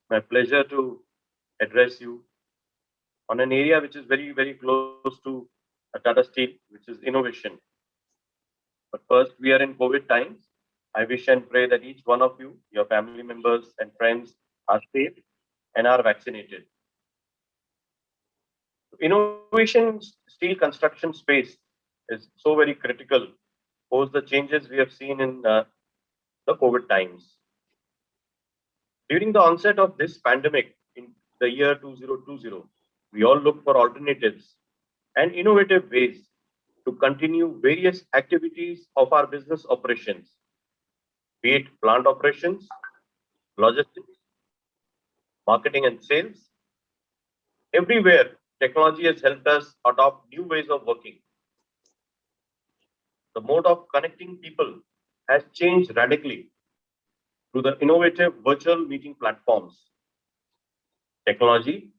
My pleasure to address you on an area which is very, very close to Tata Steel, which is innovation. But first, we are in COVID times. I wish and pray that each one of you, your family members and friends are safe and are vaccinated. Innovation steel construction space is so very critical post the changes we have seen in the COVID times. During the onset of this pandemic in the year 2020, we all look for alternatives and innovative ways to continue various activities of our business operations, be it plant operations, logistics, marketing and sales. Everywhere, technology has helped us adopt new ways of working. The mode of connecting people has changed radically through the innovative virtual meeting platforms. Technology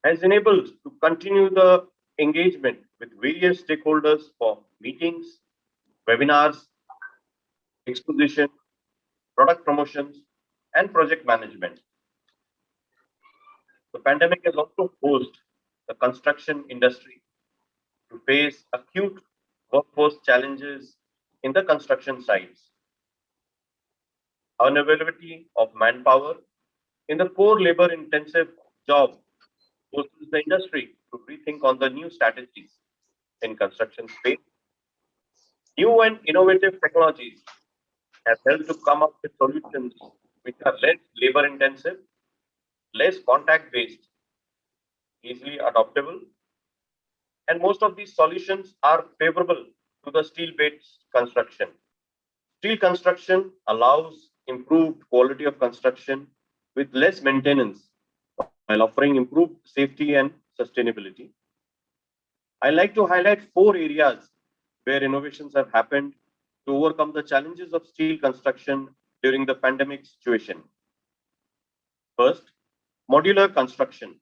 has enabled to continue the engagement with various stakeholders for meetings, webinars, exposition, product promotions, and project management. The pandemic has also forced the construction industry to face acute workforce challenges in the construction sites. Unavailability of manpower in the core labor intensive job forces the industry to rethink on the new strategies in construction space. New and innovative technologies have helped to come up with solutions which are less labor intensive, less contact based, easily adoptable, and most of these solutions are favorable to the steel based construction. Steel construction allows improved quality of construction with less maintenance while offering improved safety and sustainability. I like to highlight four areas where innovations have happened to overcome the challenges of steel construction during the pandemic situation. First, modular construction.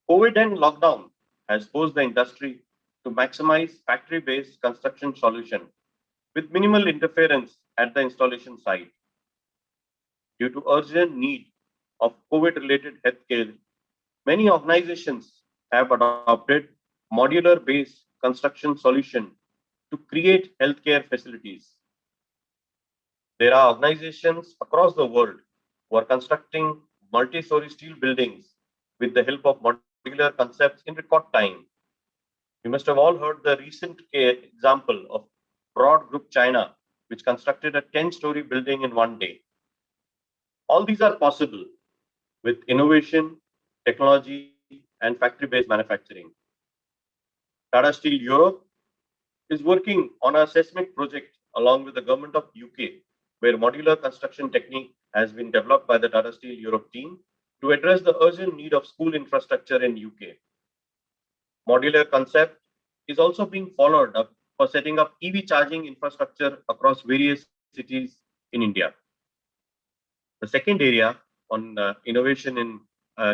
COVID and lockdown has forced the industry to maximize factory based construction solution with minimal interference at the installation site. Due to urgent need of COVID related healthcare, many organizations have adopted modular based construction solution to create healthcare facilities. There are organizations across the world who are constructing multi story steel buildings with the help of modular concepts in record time. You must have all heard the recent example of Broad Group China, which constructed a 10-story building in one day. All these are possible with innovation, technology, and factory based manufacturing. Tata Steel Europe is working on a seismic project along with the government of UK, where modular construction technique has been developed by the Tata Steel Europe team to address the urgent need of school infrastructure in UK. Modular concept is also being followed up for setting up EV charging infrastructure across various cities in India. The second area on innovation in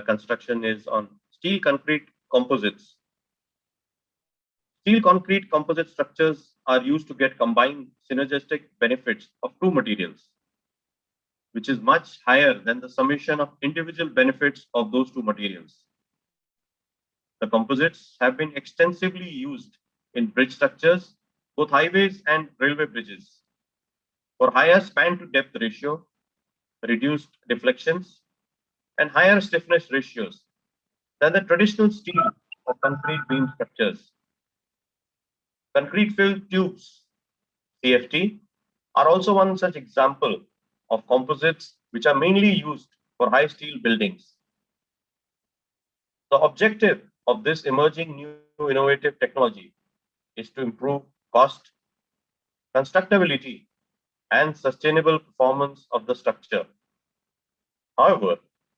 construction is on steel concrete composites. Steel concrete composite structures are used to get combined synergistic benefits of two materials, which is much higher than the summation of individual benefits of those two materials. The composites have been extensively used in bridge structures, both highways and railway bridges, for higher span to depth ratio, reduced deflections, and higher stiffness ratios than the traditional steel or concrete beam structures. Concrete filled tubes, CFT, are also one such example of composites which are mainly used for high steel buildings. The objective of this emerging new innovative technology is to improve cost, constructability, and sustainable performance of the structure. However,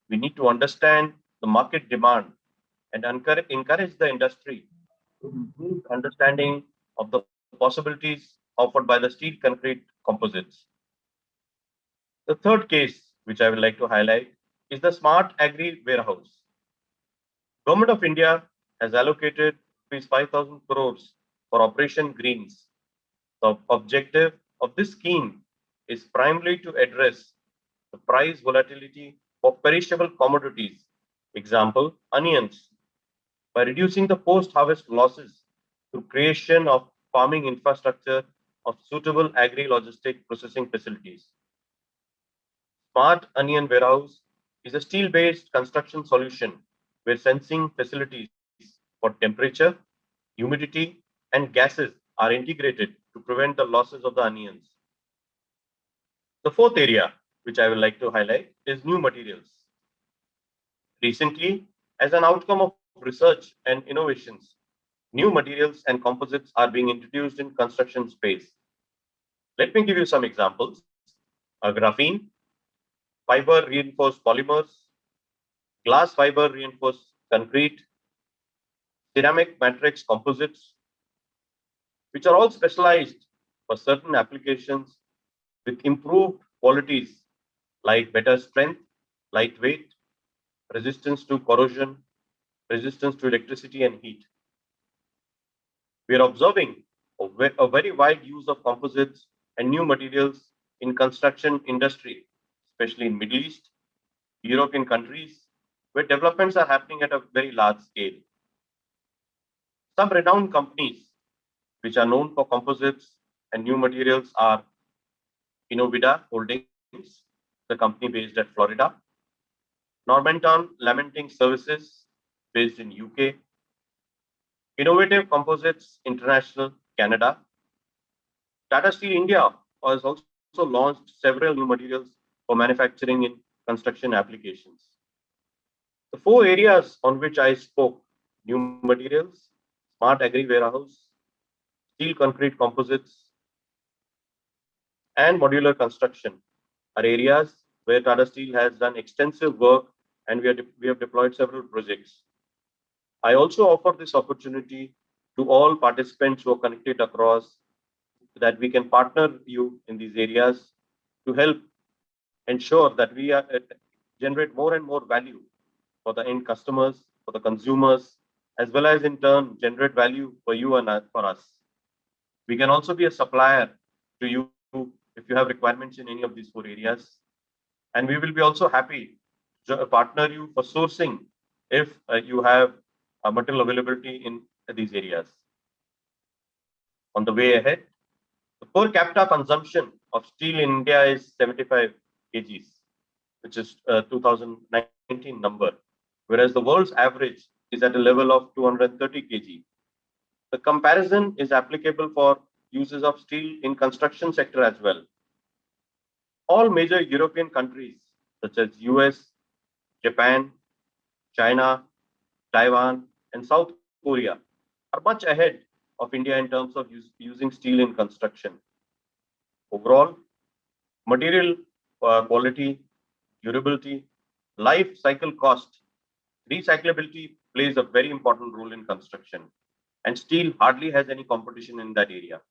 we need to understand the market demand and encourage the industry to improve understanding of the possibilities offered by the steel concrete composites. The third case, which I would like to highlight, is the Smart Agri Warehouse. Government of India has allocated Rs 5,000 crores for Operation Greens. The objective of this scheme is primarily to address the price volatility for perishable commodities, example, onions, by reducing the post-harvest losses through creation of farming infrastructure of suitable agri-logistic processing facilities. Smart Onion Warehouse is a steel-based construction solution where sensing facilities for temperature, humidity, and gases are integrated to prevent the losses of the onions. The fourth area, which I would like to highlight, is new materials. Recently, as an outcome of research and innovations, new materials and composites are being introduced in construction space. Let me give you some examples. Graphene, fiber reinforced polymers, glass fiber reinforced concrete, ceramic matrix composites, which are all specialized for certain applications with improved qualities like better strength, lightweight, resistance to corrosion, resistance to electricity and heat. We are observing a very wide use of composites and new materials in construction industry, especially in Middle East, European countries, where developments are happening at a very large scale. Some renowned companies which are known for composites and new materials are Innovida Holdings, the company based at Florida, Normanton Lamenting Services based in UK, Innovative Composites International, Canada. Tata Steel India has also launched several new materials for manufacturing in construction applications. The four areas on which I spoke, new materials, smart agri warehouse, steel concrete composites, and modular construction, are areas where Tata Steel has done extensive work and we have deployed several projects. I also offer this opportunity to all participants who are connected across that we can partner you in these areas to help ensure that we generate more and more value for the end customers, for the consumers, as well as in turn generate value for you and for us. We can also be a supplier to you if you have requirements in any of these four areas. And we will be also happy to partner you for sourcing if you have material availability in these areas. On the way ahead, the per capita consumption of steel in India is 75 kgs, which is 2019 number, whereas the world's average is at a level of 230 kg. The comparison is applicable for uses of steel in construction sector as well. All major European countries such as US, Japan, China, Taiwan, and South Korea are much ahead of India in terms of using steel in construction. Overall, material quality, durability, life cycle cost, recyclability plays a very important role in construction, and steel hardly has any competition in that area.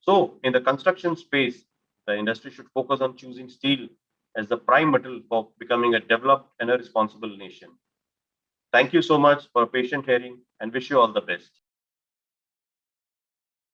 So, in the construction space, the industry should focus on choosing steel as the prime metal for becoming a developed and a responsible nation. Thank you so much for patient hearing and wish you all the best.